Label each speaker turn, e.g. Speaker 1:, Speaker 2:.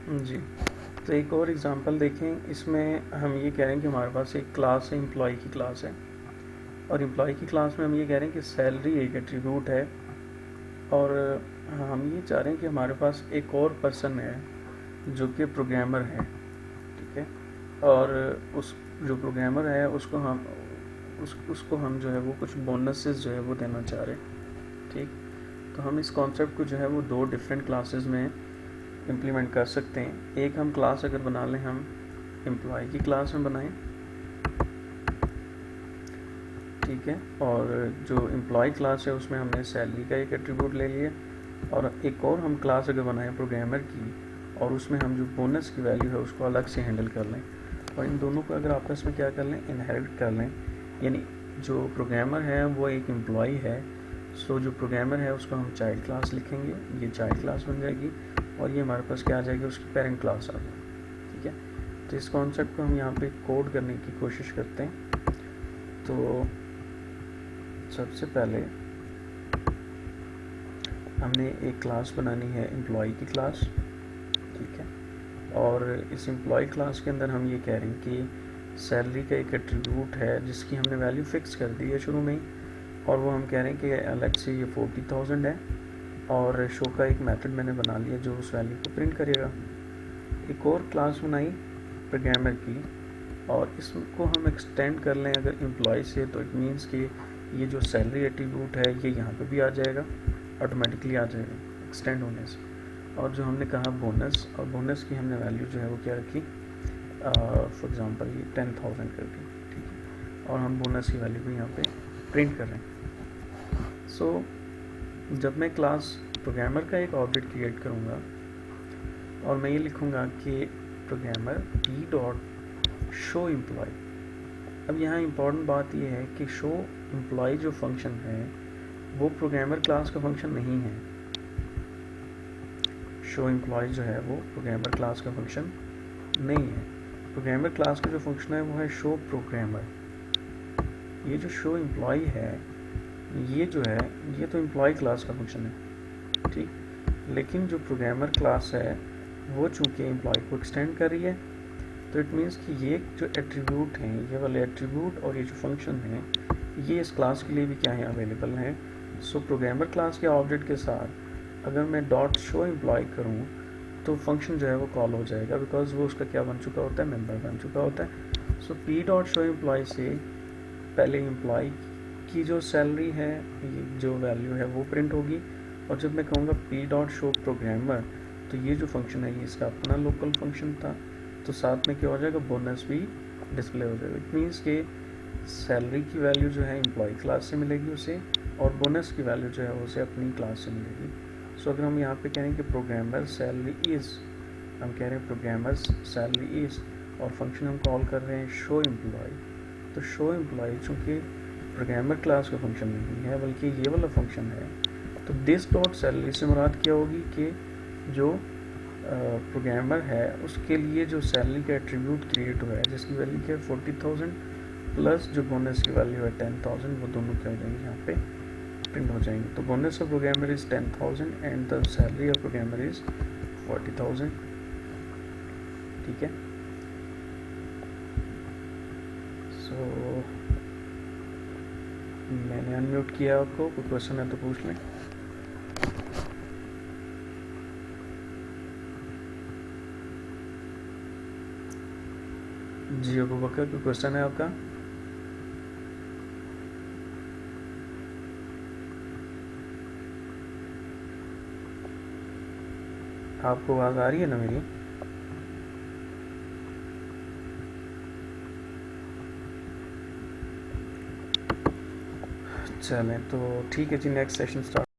Speaker 1: जी, तो एक और एग्ज़ाम्पल देखें। इसमें हम ये कह रहे हैं कि हमारे पास एक क्लास है, एम्प्लॉय की क्लास है, और एम्प्लॉय की क्लास में हम ये कह रहे हैं कि सैलरी एक एट्रीब्यूट है, और हम ये चाह रहे हैं कि हमारे पास एक और पर्सन है जो कि प्रोग्रामर है, ठीक है। और उस जो प्रोग्रामर है उसको हम जो है वो कुछ बोनसेस जो है वो देना चाह रहे हैं, ठीक। तो हम इस कॉन्सेप्ट को जो है वो दो डिफरेंट क्लासेस में इम्प्लीमेंट कर सकते हैं। एक हम क्लास अगर बना लें, हम एम्प्लॉय की क्लास में बनाएं, ठीक है। और जो एम्प्लॉय क्लास है उसमें हमने सैलरी का एक एट्रीब्यूट ले लिया, और एक और हम क्लास अगर बनाएं प्रोग्रामर की, और उसमें हम जो बोनस की वैल्यू है उसको अलग से हैंडल कर लें, और इन दोनों को अगर आपस में क्या कर लें, इनहेरिट कर लें। यानी जो प्रोग्रामर है वो एक एम्प्लॉय है, सो जो प्रोग्रामर है उसको हम चाइल्ड क्लास लिखेंगे, ये चाइल्ड क्लास बन जाएगी, और ये हमारे पास क्या आ जाएगी, उसकी पेरेंट क्लास आ जाएगी, ठीक है। तो इस कॉन्सेप्ट को हम यहाँ पे कोड करने की कोशिश करते हैं। तो सबसे पहले हमने एक क्लास बनानी है, एम्प्लॉय की क्लास, ठीक है। और इस एम्प्लॉय क्लास के अंदर हम ये कह रहे हैं कि सैलरी का एक एट्रीब्यूट है जिसकी हमने वैल्यू फिक्स कर दी है शुरू में ही, और वो हम कह रहे हैं कि अलग से ये 40,000 है, और शो का एक मेथड मैंने बना लिया जो उस वैल्यू को प्रिंट करेगा। एक और क्लास बनाई प्रोग्रामर की, और इसको हम एक्सटेंड कर लें अगर एम्प्लॉय से, तो इट मीन्स कि ये जो सैलरी एट्रीब्यूट है ये यहाँ पे भी आ जाएगा, ऑटोमेटिकली आ जाएगा एक्सटेंड होने से। और जो हमने कहा बोनस, और बोनस की हमने वैल्यू जो है वो क्या रखी, फॉर एग्ज़ाम्पल ये 10,000 कर दी, ठीक है। और हम बोनस की वैल्यू भी यहाँ पे प्रिंट कर रहे हैं। सो जब मैं क्लास प्रोग्रामर का एक ऑब्जेक्ट क्रिएट करूँगा, और मैं ये लिखूँगा कि programmer P dot show employ. अब यहाँ इम्पॉर्टेंट बात यह है कि शो एम्प्लॉय जो फंक्शन है वो प्रोग्रामर क्लास का फंक्शन नहीं है। शो एम्प्लॉय जो है वो प्रोग्रामर क्लास का फंक्शन नहीं है। प्रोग्रामर क्लास का जो फंक्शन है वो है शो प्रोग्रामर। ये जो शो एम्प्लॉय है ये जो है ये तो एम्प्लॉय क्लास का फंक्शन है, ठीक। लेकिन जो प्रोग्रामर क्लास है वो चूँकि एम्प्लॉय को एक्सटेंड कर रही है, तो इट मीन्स कि ये जो एट्रीब्यूट हैं, ये वाले एट्रीब्यूट और ये जो फंक्शन है ये इस क्लास के लिए भी क्या है, अवेलेबल हैं। सो प्रोग्रामर क्लास के ऑब्जेक्ट के साथ अगर मैं डॉट शो एम्प्लॉय करूँ तो फंक्शन जो है वो कॉल हो जाएगा, बिकॉज वो उसका क्या बन चुका होता है, मेंबर बन चुका होता है। सो पी डॉट शो एम्प्लॉय से पहले एम्प्लॉय की जो सैलरी है, जो वैल्यू है वो प्रिंट होगी, और जब मैं कहूँगा पी डॉट शो प्रोग्रामर, तो ये जो फंक्शन है ये इसका अपना लोकल फंक्शन था, तो साथ में क्या हो जाएगा, बोनस भी डिस्प्ले हो जाएगा। इट मीन्स कि सैलरी की वैल्यू जो है एम्प्लॉय क्लास से मिलेगी उसे, और बोनस की वैल्यू जो है उसे अपनी क्लास से मिलेगी। सो अगर हम यहाँ पे कह रहे हैं कि प्रोग्रामर सैलरी इज़, हम कह रहे हैं प्रोग्रामर सैलरी इज़, और फंक्शन हम कॉल कर रहे हैं शो एम्प्लॉय, तो शो एम्प्लॉय चूँकि प्रोग्रामर क्लास का फंक्शन नहीं है बल्कि ये वाला फंक्शन है, तो दिस डॉट सैलरी से मुराद क्या होगी कि जो प्रोग्रामर है उसके लिए जो सैलरी का एट्रीब्यूट क्रिएट हुआ है जिसकी वैल्यू क्या है 40,000, प्लस जो बोनस की वैल्यू है 10,000, वो दोनों क्या हो जाएंगे, यहाँ पे प्रिंट हो जाएंगे। तो bonus of programmer is 10,000 and the salary of programmer is 40,000, ठीक है। सो मैंने अनम्यूट किया आपको, कोई क्वेश्चन है तो पूछ लें। जी अबू बकर, कोई क्वेश्चन है आपका? आपको आवाज़ आ रही है ना मेरी? चलें तो ठीक है जी, नेक्स्ट सेशन स्टार्ट